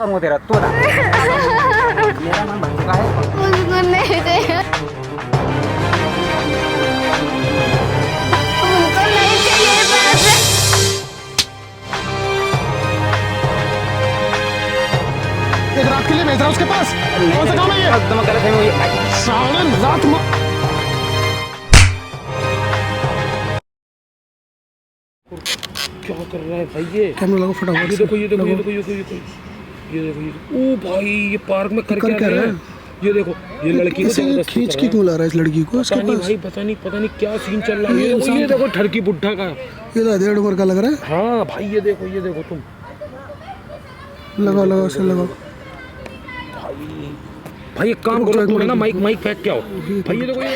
कम तेरा तू बता। मेरा मन भर चुका है। मुझको नहीं चाहिए, मुझको नहीं चाहिए पैसे। एक रात के लिए भेज रहा उसके पास। कौन सा काम है ये? तुम गलत है। साले रात क्या कर रहा है भाई ये? कैमरा लगाओ फटाफट। ये देखो ये देखो ये देखो ये देखो ये देखो ये देखो ये। ओ भाई ये पार्क में कर क्या रहा है? ये देखो ये लड़की को जबरदस्ती खींच कर के रहा क्यों ला रहा है इस लड़की को है। इसके पता नहीं पास? भाई पता नहीं क्या सीन चल रहा है। ये देखो ठरकी बुड्ढा का। ये तो 1.5 उम्र का लग रहा है। हाँ भाई ये देखो तुम। लगाओ उसे लगाओ। भाई एक काम करो तुम ना माइक फेंक के आओ। भाई ये देखो ये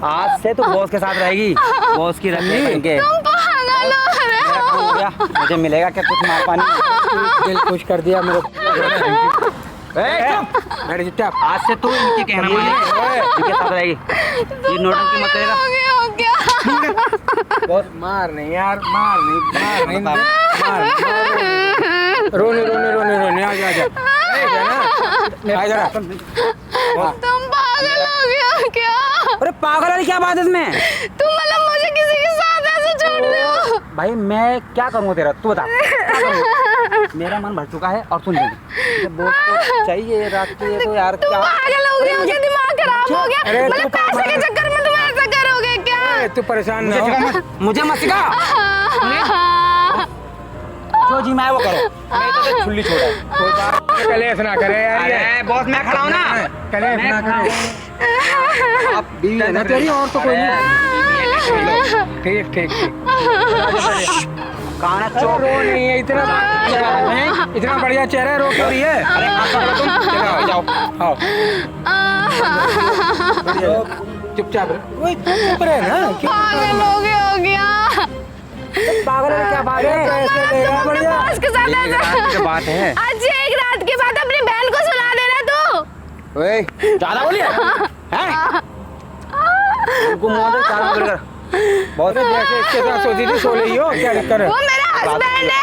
आज से तू बॉस के साथ रहेगी। बॉस की रखनी बन के। तुम पागल हो रहे हो। क्या मुझे मिलेगा क्या कुछ मार पानी? दिल खुश कर दिया मेरे। आज से तू इनकी कहना माने। इनके साथ रहेगी। ये नोटंकी मत करेगा। हो गया। बॉस मार नहीं यार, मार नहीं। रोने आजा तुम पागल हो गए हो क्या? अरे पागल वाली क्या बात है इसमें? तुम मतलब मुझे किसी के साथ ऐसे छोड़ रहे हो? भाई मैं क्या करूँ तेरा, तू बता। मेरा मन भर चुका है। और सुन बोस को चाहिए रात के तो यार तुम क्या। पागल हो गए हो क्या? दिमाग खराब हो गया? अरे मतलब पैसे के चक्कर में तुम ऐसा करोगे क्या? तू परेशान ना हो। मुझे मत सिखा। जो जी मैं वो करो। मैं तो छुल्ली छोड़ा है। कोई बात कलेश ना करे यार। अरे बॉस मैं खड़ा हूँ ना। कलेश ना करे। आप बीवी है ना तेरी, और तो कोई नहीं। ठीक काना चौक रो नहीं है। इतना बढ़िया चेहरा रो क्यों रही है? अरे तुम जाओ आओ। चुपचाप चुप रहे ना। पागल हो गया। पागल है क्या बात है? बॉस के साथ ऐसा बात है। आज एक रात के बाद अपनी बहन को सुला देना तू। ओए ज्यादा बोलिए हैं? उनको मॉडल चालू कर बहुत जैसे इसके साथ सोची थी सो रही हो। क्या दिक्कत है? वो मेरा हस्बैंड है।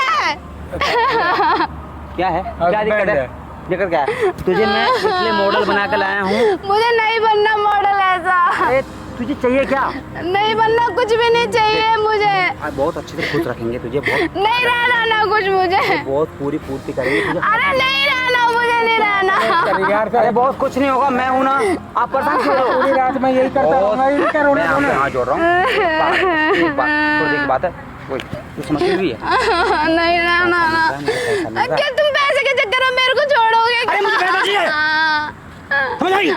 क्या है? क्या दिक्कत है? दिक्कत क्या है? तुझे मैं इसलिए मॉडल बना कर लाया हूँ। मुझे नहीं बनना मॉडल ऐसा। तुझे चाहिए क्या? नहीं बनना, कुछ भी नहीं चाहिए मुझे। बहुत अच्छे से खुश रखेंगे तुझे। बहुत नहीं रहना ना कुछ मुझे। बहुत पूरी पूर्ति करेंगे तुझे। अरे नहीं रहना, मुझे नहीं रहना। अरे बहुत कुछ नहीं होगा, मैं हूँ ना। आप परेशान क्यों हो? पूरी रात मैं यही करता हूँ। मैं आपसे हाथ जोड़ रहा हूँ। एक बात थोड़ी देर की बात है। वही तू समझ रही है? नहीं रहना ना। क्या तुम पैसे के चक्कर में मेरे को छोड़ोगे? अरे मुझे पैसा चाहिए। समझ आई?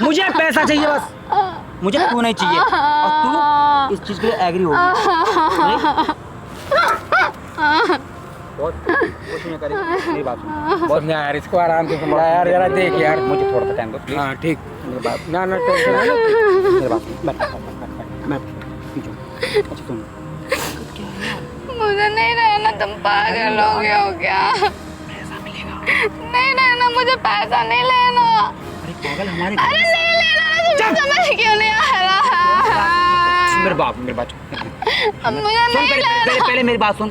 मुझे पैसा चाहिए बस। मुझे तू नहीं चाहिए। और तू इस चीज के लिए एग्री होगी। बहुत कुछ नहीं करेगी। मेरी बात सुन। बहुत नहीं यार, इसको आराम से समझा यार। जरा देख यार, मुझे थोड़ा सा टाइम दो प्लीज। हाँ ठीक। मेरी बात ना टेंशन है ना। मेरी बात सुन। मैं अच्छा सुन। मुझे नहीं रहना। तुम पागल हो गए हो क्या? पैसा मिलेगा। नहीं रहना, मुझे पैसा नहीं लेना। अरे पागल हमारे अरे नहीं लेना। तुझे समझ क्यों नहीं आ रहा? मेरे बाप मुझे सुन। नहीं लेना। पहले मेरी बात सुन।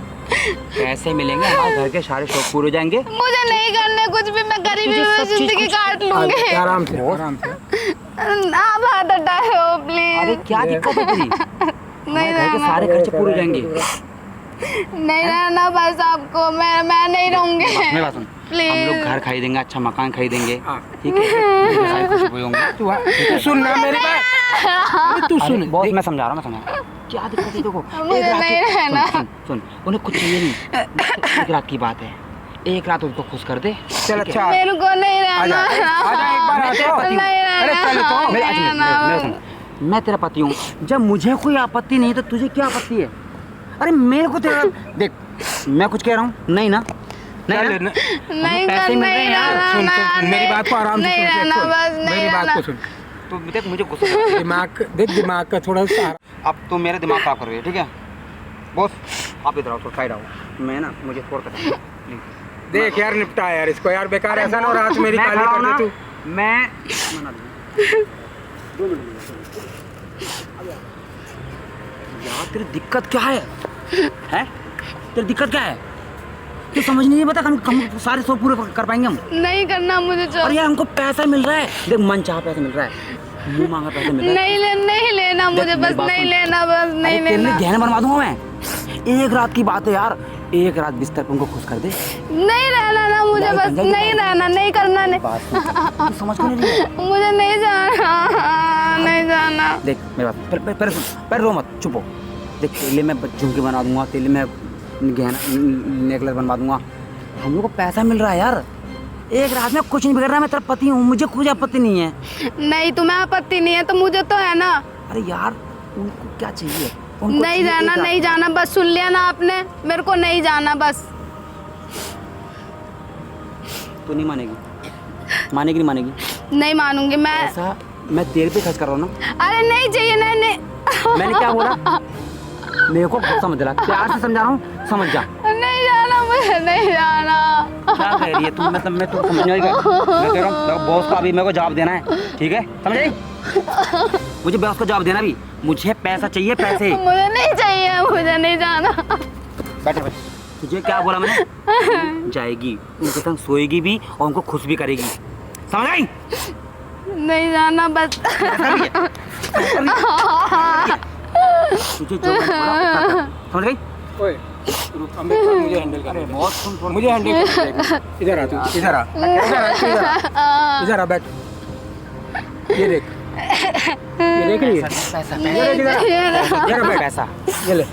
पैसे मिलेंगे, हमारे घर के सारे शौक पूरे हो जाएंगे। मुझे नहीं करने कुछ भी। मैं गरीबी में जिंदगी काट लूंगी। आराम से। आप हाथ हटाओ प्लीज। अरे क्या दिक्कत है तेरी? नहीं घर के रहना। सारे खर्चे पूरे हो जाएंगे। नहीं रहना बस आपको। मैं नहीं रहूंगी। मेरी बात सुन। प्लीज। हम लोग घर खरीदेंगे, अच्छा मकान खरीदेंगे। ठीक है? सारी खुशी हुई होंगे। तू सुन ना मेरी बात। तू सुन। बहुत मैं समझा रहा हूँ। क्या दिक्कत है? देखो मुझे नहीं रहना। सुन उन्हें कुछ चाहिए नहीं। एक रात की बात है। एक रात उनको खुश कर दे। चल अच्छा। मेरे को नहीं रहना। मैं तेरा पति हूँ। जब मुझे कोई आपत्ति नहीं तो तुझे क्या आपत्ति है? अरे मेरे को तेरा देख, मैं कुछ कह रहा हूँ नहीं ना? नहीं पैसे मिल रहे हैं यार। सुन मेरी बात को आराम से नहीं रहना सुन। बस। नहीं मेरी बात रहना। को सुन। तू देख मुझे गुस्सा। दिमाग का थोड़ा सा। अब तू मेरे दिमाग खराब कर रही है। ठीक है बॉस, आप इधर आओ, थोड़ा साइड आओ। मैं ना मुझे छोड़ कर देख यार, निपटा यार इसको यार। बेकार ऐसा ना हो रात मेरी काली कर दे तू। मैं यार तेरी दिक्कत क्या है? हैं? तेरी दिक्कत क्या है? तो समझ नहीं पता हम सारे शौक पूरे कर पाएंगे हम। नहीं करना मुझे जो। और यार हमको पैसा मिल रहा है, देख मन चाह पैसा मिल रहा है, मुंह मांगा पैसा मिल रहा है। नहीं लेना मुझे, बस नहीं लेना, बस नहीं लेना। गहना बनवा दूंगा मैं, एक रात की बात है यार, एक रात बिस्तर पे उनको खुश कर दे। नहीं रहना ना मुझे, बस नहीं रहना, नहीं करना, नहीं समझ में नहीं रही है। मुझे नहीं जाना, नहीं जाना। देख मेरी बात, पर रो मत, चुप हो। देख तेले में झुमके बना दूंगा, तेले में गहना नेकलेस बनवा दूंगा, हम लोग को पैसा मिल रहा है यार। एक रात में कुछ नहीं बिगड़ रहा, मैं तेरा पति हूँ, मुझे कुछ आपत्ति नहीं है। नहीं तुम्हें आपत्ति नहीं है तो मुझे तो है ना। अरे यार उनको क्या चाहिए? नहीं जाना, नहीं जाना, बस सुन लिया ना आपने, मेरे को नहीं जाना बस। तो नहीं मानेगी? मानेगी नहीं मानेगी? नहीं मानूंगी मैं। ऐसा मैं तेरे पे खर्च कर रहा हूँ ना। अरे नहीं चाहिए, नहीं। मैंने क्या बोला? मेरे को समझ रहा, प्यार से समझा रहा हूँ, समझ जा। नहीं जाना मुझे, नहीं जाना। क्या कह रही है तू? मतलब मैं तो समझ नहीं, मैं कह रहा हूँ बॉस को अभी मेरे को जवाब देना है, ठीक है? समझ गई? मुझे बॉस को जवाब देना भी, मुझे पैसा चाहिए, पैसे। मुझे नहीं चाहिए, मुझे नहीं जाना। बैठ। तुझे क्या बोला मैंने? जाएगी, उनके संग सोएगी भी और उनको खुश भी करेगी, समझ गई? नहीं जाना बस। तुझे जो मैंने बोला समझ गई? ओए मुझे हैंडल कर, मुझे हैंडल कर। इधर आ तू, इधर आ, इधर आ, बैठ। ये देख लिए पैसा पैसा, ये ले।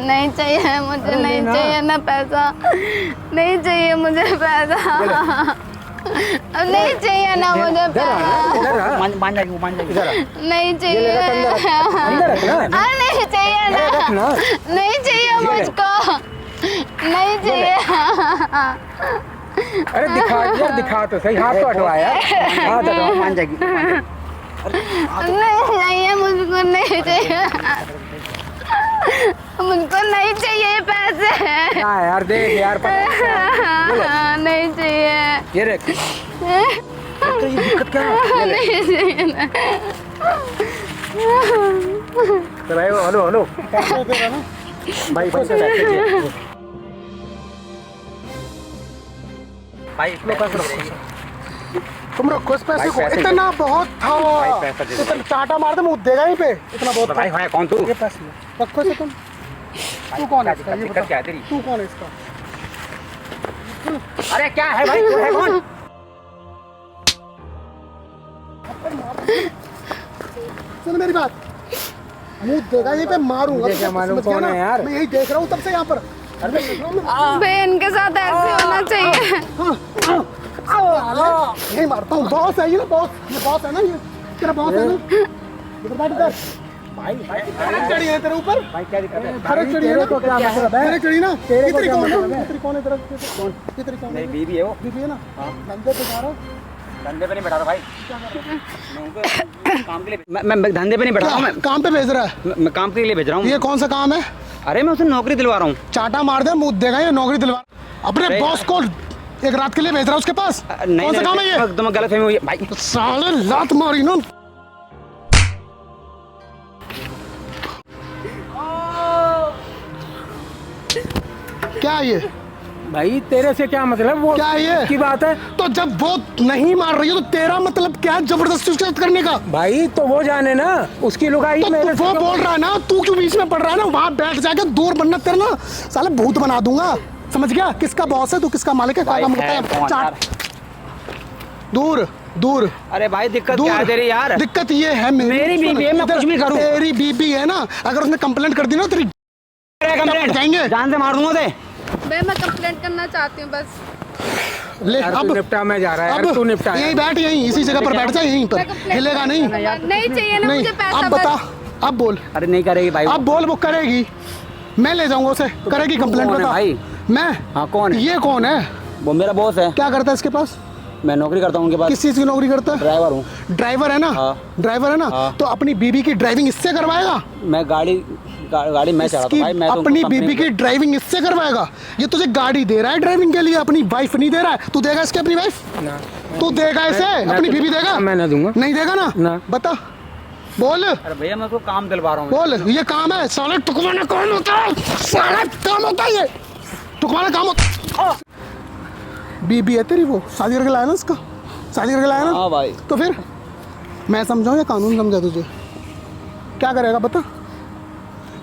नहीं चाहिए मुझे, नहीं चाहिए ना पैसा, नहीं चाहिए मुझे पैसा, नहीं चाहिए ना मुझे पैसा, मान जाएगी, नहीं चाहिए, अंदर रखना, नहीं चाहिए ना, नहीं चाहिए मुझको, नहीं चाहिए। अरे दिखा यार, दिखा तो सही, हाथ तो हटवा यार, हाथ हटवा, मान जाएगी। नहीं चाहिए मुझको, नहीं चाहिए मुझको, नहीं चाहिए पैसे। हाँ यार देख यार, नहीं चाहिए। ये देख, तो ये दिक्कत क्या है? नहीं चाहिए ना। तो भाई हेलो भाई भाई तुम रखो इस पैसे को, इतना बहुत था, इतना चाटा मार दे मुँह देगा ही पे, इतना बहुत भाई भाई कौन तू? ये पैसे रखो इसे तुम। तू कौन है इसका? ये बता, क्या है तेरी? तू कौन है इसका? अरे क्या है भाई, तू है कौन? सुन मेरी बात, मुँह देगा ये पे, मारूंगा। क्या मालूम कौन है यार? मैं यही देख रहा हूँ तब से यहाँ पर। अरे बहन के साथ ऐसे होना चाहिए। नहीं मारता हूँ, बॉस है ये ना, बॉस, ये बॉस है ना, ये तेरा बॉस है ना। इधर बैठ इधर। भाई चढ़ी है तेरे ऊपर, भाई क्या दिक्कत है? खरक चढ़ी है ना, तो क्या मतलब है? खरक चढ़ी ना। तेरे को तेरी क्या कौन मतलब है? है? तेरी कौन है? तेरा कौन? ये तेरी कौन है? मेरी बीवी है वो। बीबी है ना? धंधे पे जा रहा हूँ। धंधे पे नहीं बैठा था भाई, काम के लिए मैं धंधे पे नहीं बैठा हूँ, मैं काम पे भेज रहा है? मैं काम के लिए भेज रहा हूँ। ये कौन सा काम है? अरे मैं उसे नौकरी दिलवा रहा हूँ। चाटा मार दे, मुँह देगा ये, नौकरी दिलवा। अपने बॉस को एक रात के लिए भेज रहा है उसके पास? कौन सा काम है ये? एकदम गलत फहमी हुई है भाई। साले लात मारी ना। क्या है ये? भाई तेरे से क्या मतलब? वो क्या है ये? की बात है? तो जब वो नहीं मार रही है तो तेरा मतलब क्या है जबरदस्ती उसके साथ करने का? भाई तो वो जाने ना, उसकी लुगाई तो मेरे वो बोल रहा है ना, तू क्यों बीच में पड़ रहा है ना? वहां बैठ जाके दूर बनना, तेरा ना साले भूत बना दूंगा, समझ गया? किसका बॉस है तू, किसका मालिक है? क्या काम करता है? दूर दूर। अरे भाई दिक्कत क्या है तेरी यार? दिक्कत ये है मेरी बीबी है, मैं कुछ भी करूं। तेरी बीबी है ना, अगर उसने कंप्लेंट कर दी ना तेरी कंप्लेंट जाएंगे, जान से मार दूंगा ते। मैं कंप्लेंट करना चाहती हूँ बस। ले यार, अब तू निपटा, मैं जा रहा है यार, तू निपटा यहीं बैठ, यहीं इसी जगह पर बैठ जा, यहीं पर हिलेगा नहीं। नहीं चाहिए ना नहीं मुझे पैसा, अब बता, अब बोल, अरे नहीं करेगी भाई, अब बोल। वो करेगी, मैं ले जाऊंगा उसे, करेगी कंप्लेंट। कौन है बता भाई? मैं। हाँ कौन है? ये कौन है? वो मेरा बॉस है। क्या करता है इसके पास? मैं नौकरी करता हूँ उनके पास। किस चीज की नौकरी करता है? ड्राइवर हूँ। ड्राइवर है ना? हाँ। ड्राइवर है ना? हाँ। तो अपनी बीबी की ड्राइविंग इससे करवाएगा? मैं गाड़ी मैं चलाता हूँ भाई, मैं तो अपनी बीबी की ड्राइविंग इससे करवाएगा? ये तुझे गाड़ी दे रहा है ड्राइविंग के लिए, अपनी वाइफ नहीं दे रहा है। तू देगा इसके अपनी वाइफ? तू देगा इसे? अपनी बीबी देगा? मैं ना दूंगा। नहीं देगा ना? बता, बोल। अरे भैया मैं उसको काम दिलवा रहा हूँ। बोल, ये काम है साले, टुकवाना काम होता है, साला काम होता है ये। तुम्हारा काम होता। बीबी है तेरी वो, शादी करके लाया ना उसका, शादी करके लाया ना। हाँ भाई। तो फिर मैं समझाऊँ या कानून समझा तुझे? क्या करेगा बता,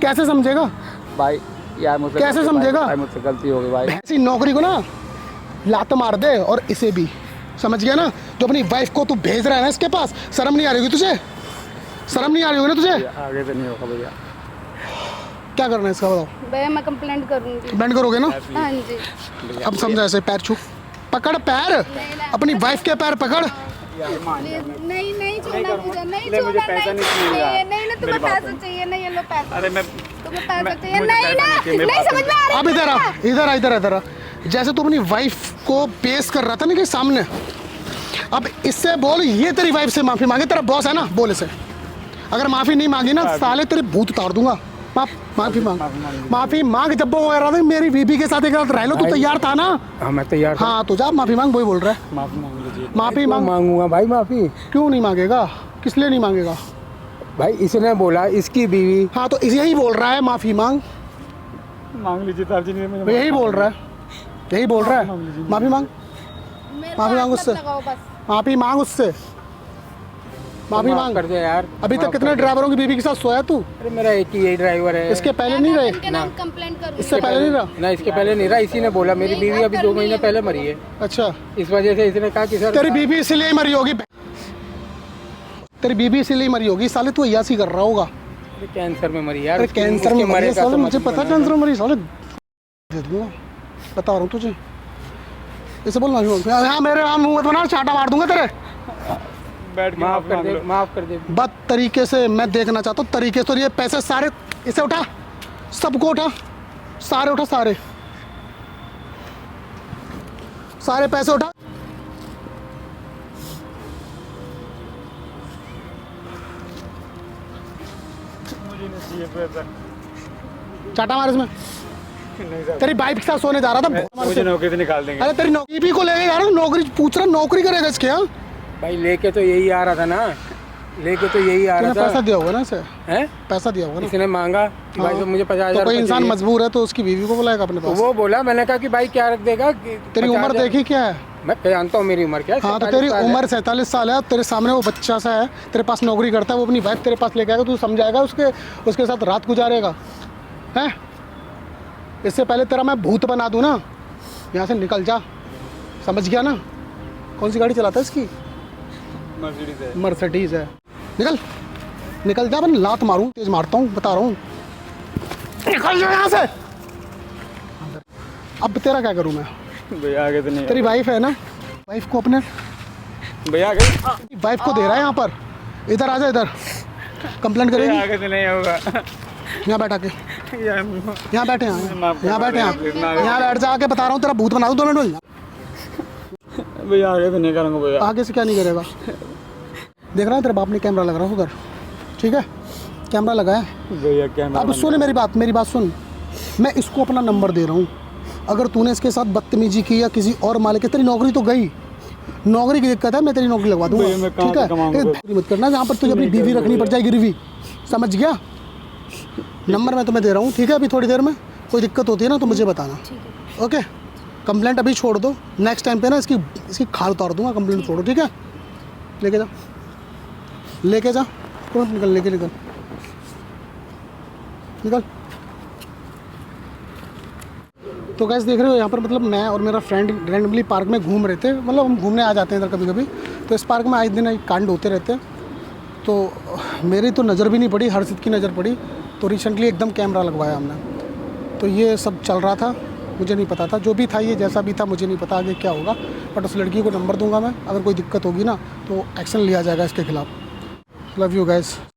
कैसे समझेगा भाई यार मुझसे कैसे गलती- समझेगा? भाई मुझसे गलती हो गई भाई। ऐसी नौकरी को ना लात मार दे, और इसे भी, समझ गया ना? जो अपनी वाइफ को तू भेज रहा है ना इसके पास, शर्म नहीं आ रही होगी तुझे? शर्म नहीं आ रही होगी ना तुझे? आगे से नहीं होगा भैया। क्या करना है इसका बताओ? भैया मैं कंप्लेंट करूंगी। बैंड करोगे ना? हाँ जी। अब समझा, ऐसे पैर छू, पकड़ पैर, अपनी वाइफ के पैर पकड़। नहीं नहीं छूना मुझे, नहीं छूना, नहीं ना, तुम्हें पैसा चाहिए ना, ये लो पैसा। अरे मैं तुम्हें पैसा चाहिए नहीं ना, नहीं समझ में आ रहा। अब इधर आ, इधर आ, इधर आ, इधर आ। जैसे तू अपनी वाइफ को पेश कर रहा था ना कि सामने, अब इससे बोल, ये तेरी वाइफ से माफी मांगे, तेरा बॉस है ना, बोल इसे। अगर माफी नहीं मांगी ना साले तेरे भूत उतार दूंगा। माफी मांग, माफी मांग। जब वो कह रहा था मेरी बीबी के साथ एक रात रह लो, तू तैयार था ना? हाँ मैं तैयार था। हाँ तो जा माफी मांग, वही बोल रहा है। माफी मांग लीजिए। माफी मांग। मांगूंगा भाई माफी। क्यों नहीं मांगेगा? किस लिए नहीं मांगेगा? भाई इसने बोला इसकी बीवी। हाँ तो इसे यही बोल रहा है माफी मांग, मांग लीजिए तार जी ने वो यही बोल रहा है, यही बोल रहा है। माफी मांग, मेरे माफी को मांग हाथ उससे। मत लगाओ बस। माफी मांग उससे, माफी माफ मांग। कर दे यार। अभी तक माफ कितने कर दे। ड्राइवरों की बीवी के साथ सोया तू? अरे मेरा एक ही यही ड्राइवर है। इसके पहले नहीं रहे? इनके नाम कंप्लेंट करूंगी। इससे पहले नहीं रहा? ना इसके पहले नहीं रहा, इसी ने बोला मेरी बीवी अभी 2 महीने पहले मरी है, अच्छा, इस वजह से इसने कहा कि सर तेरी बीबी इसीलिए मरी होगी, तेरी बीबी इसीलिए मरी होगी। साले तू अय्यासी कर रहा होगा। कैंसर में मरी यार। अरे उसकी- कैंसर उसके में मरी है मरे का साले, तो मुझे मतलब पता बना। कैंसर में मरी साले, दे दूंगा, बता रहा हूँ तुझे। इसे बोल माफी मांग। हाँ मेरे वहाँ मुँह मत बना, चाटा मार दूंगा तेरे। बैठ माफ कर दे, माफ कर दे। बद तरीके से मैं देखना चाहता हूँ, तरीके से। तो ये पैसे सारे, इसे उठा, सबको उठा, सारे उठा, सारे सारे पैसे उठा। मुझे नहीं चाहिए पैसा। चाटा मार इसमें। तेरी बाइक के साथ सोने जा रहा था, मुझे नौकरी से निकाल देंगे। अरे तेरी नौकरी को लेके जा रहा हूँ, नौकरी पूछ रहा, नौकरी करेगा इसके? हाँ भाई लेके तो यही आ रहा था ना, लेके तो यही आ तूने रहा पैसा था। दिया होगा ना इसे? हैं? पैसा दिया होगा ना? इसने मांगा कि भाई तो मुझे 50,000 तो कोई रुपये इंसान चाहिए। मजबूर है तो उसकी बीवी को बुलाएगा अपने तो पास। वो बोला, मैंने कहा कि भाई क्या रख देगा कि तेरी उम्र 50,000 देखी क्या है? मैं जानता हूँ मेरी उम्र क्या है। हाँ तो 47 तेरी साल है। उम्र 47 साल है, तेरे सामने वो बच्चा सा है, तेरे पास नौकरी करता है, वो अपनी वाइफ तेरे पास लेके आएगा, तू समझाएगा उसके, उसके साथ रात गुजारेगा? हैं? इससे पहले तेरा मैं भूत बना दूँ ना, यहाँ से निकल जा, समझ गया ना? कौन सी गाड़ी चलाता है इसकी? मर्सिडीज है। मर्सिडीज है। निकल, निकल जा, मैं लात मारूं, तेज मारता हूँ, बता रहा हूँ। निकल जा यहाँ से। अब तेरा क्या करूँ मैं? भैया आगे तो नहीं। तेरी वाइफ है ना, वाइफ को अपने, भैया आगे, वाइफ को दे रहा है यहाँ पर। इधर आ जा, इधर कंप्लेंट करेगी। आगे तो नहीं होगा। यहाँ बैठा के, यहाँ बैठे, यहाँ बैठे, यहाँ बैठ जा, आके बता रहा हूँ, तेरा भूत बना दूँ 2 मिनट में। भैया आगे तो नहीं करूँगा भैया। आगे से क्या नहीं करेगा? देख रहा है तेरे बाप ने कैमरा लगा रहा है उधर, ठीक है? कैमरा लगा है। भैया क्या अब सुन मेरी बात सुन। मैं इसको अपना नंबर दे रहा हूँ, अगर तूने इसके साथ बदतमीजी की या किसी और मालिक के, तेरी नौकरी तो गई, नौकरी की दिक्कत है, मैं तेरी नौकरी लगवा दूंगा, भैया, मैं कहाँ ठीक है? से कमाऊंगा? एक मत करना जहाँ पर तुझे अपनी बीवी रखनी पड़ जाएगी, गिरवी, समझ गया? नंबर मैं तुम्हें दे रहा हूँ, ठीक है? अभी थोड़ी देर में कोई दिक्कत होती है ना तो मुझे बताना, ओके? कंप्लेंट अभी छोड़ दो, नेक्स्ट टाइम पे ना इसकी खाल उतार दूंगा, कंप्लेंट छोड़ो, ठीक है? लेके जा, लेके जा, तुरंत निकल, लेके निकल, निकल। तो गैस देख रहे हो, यहाँ पर मतलब मैं और मेरा फ्रेंड रैंडमली पार्क में घूम रहे थे, मतलब हम घूमने आ जाते हैं इधर कभी कभी, तो इस पार्क में आए दिन एक कांड होते रहते हैं। तो मेरी तो नज़र भी नहीं पड़ी, हर्षित की नज़र पड़ी, तो रिसेंटली एकदम कैमरा लगवाया हमने। तो ये सब चल रहा था, मुझे नहीं पता था, जो भी था ये जैसा भी था मुझे नहीं पता आगे क्या होगा, बट उस लड़की को नंबर दूंगा मैं, अगर कोई दिक्कत होगी ना तो एक्शन लिया जाएगा इसके खिलाफ। Love you guys.